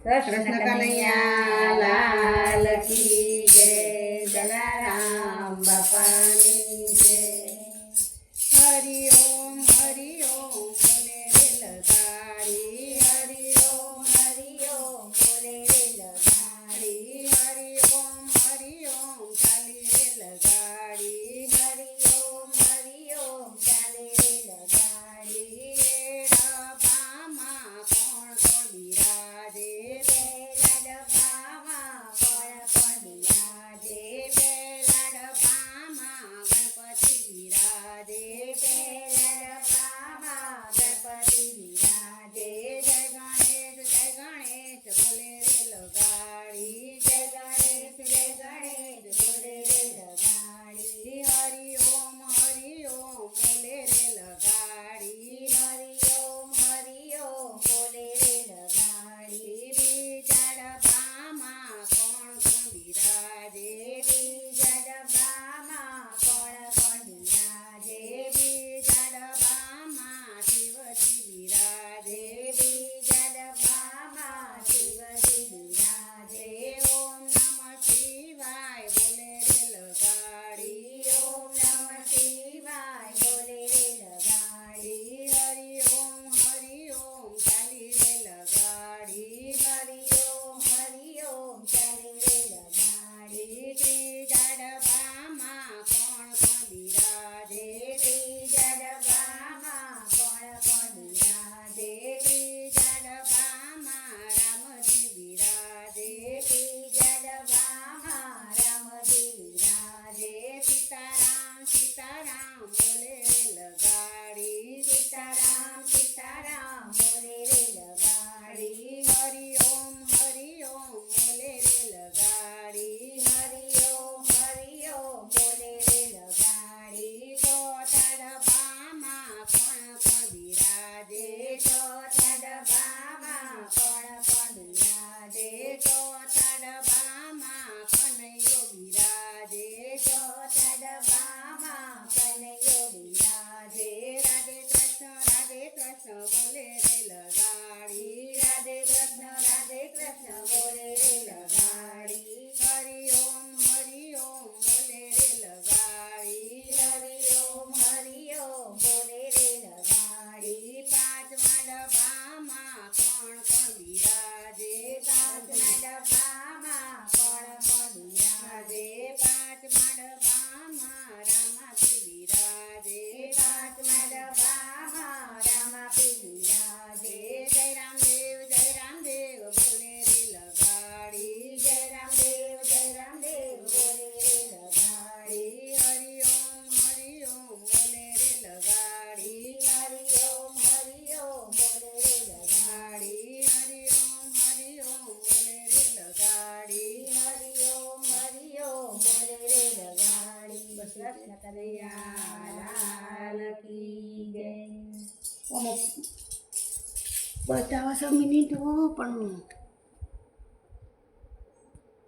કૃષ્ણ કનૈયા લાલ કી જય, જલારામ બાપાની જય. હરિ ઓમ બોલે રે લગાડી, હરિ ઓમ બોલે રે લગાડી, હરિ ઓમ ચાલી રે લગાડી, હરિ ઓમ ચાલી રે લગાડી. એડા બામાં કોણ કોણ બિરાજે, પેલા ડબ્બામાં કોણ બિરાજે, પેલા ડબ્બામાં ગણપતિ બિરાજે, પેલા ડબ્બામાં ગણપતિ બિરાજે. જય ગણેશ બોલે રે લગાડી, જય ગણેશ બોલે રે લગાડી. હરિ ઓમ બોલે રે લગાડી, હરિ ઓમ બોલે રે લગાડી. બીજા ડબ્બામાં કોણ કોણ બિરાજે, બીજા ડબ્બામાં કોણ બિરાજે, બીજા ડબ્બામાં શિવજી બિરાજે, બીજા ડબ્બામાં શિવજી બિરાજે. ઓમ નમઃ શિવાય બોલે રે લગાડી, ઓમ નમઃ શિવાય બોલે રે લગાડી. હરિ ઓમ ચાલી રે લગાડી, હરિ ઓમ ચાલી રે લગાડી. ત્રીજા ડબ્બામાં કોણ બિરાજે, ત્રીજા ડબ્બામાં કોણ બિરાજે, ત્રીજા ડબ્બામાં રામજી બિરાજે, ત્રીજા ડબ્બામાં રામજી બિરાજે. સીતારામ બોલે રે લગાડી, સીતારામ બોલે રે લગાડી. હરિ ઓમ બોલે રે લગાડી, હરિ ઓમ બોલે રે લગાડી. ચોથા ડબ્બામાં કોણ બિરાજે, ચોથા ડબ્બામાં કોણ બિરાજે, ચોથા ડબ્બામાં કનૈયો બિરાજે, ચોથા ડબ્બામાં કનૈયો બિરાજે. રાધે કૃષ્ણ બોલે રે લગાડી, રાધે કૃષ્ણ બોલે રે લગાડી. હરિ ઓમ બોલે રે લગાડી, હરિ ઓમ બોલે રે લગાડી. પાંચમા ડબ્બામાં કોણ બિરાજે, પાંચમા ડબ્બામાં કોણ બિરાજે, પાંચમા ડબ્બામાં રામાપી બિરાજે, પાંચમા ડબ્બામાં રામાપી બિરાજે. જય રામદેવ બોલે રે લગાડી, જય રામદેવ બોલે રે લગાડી. હરિ ઓમ બોલે રે લગાડી, હરિ ઓમ બોલે રે લગાડી, હરિ ઓમ બોલે રે લગાડી, હરિ ઓમ બોલે રે લગાડી. બસ કૃષ્ણ કનૈયા લાલ કી જય. બતાવો 6 મિનિટ પણ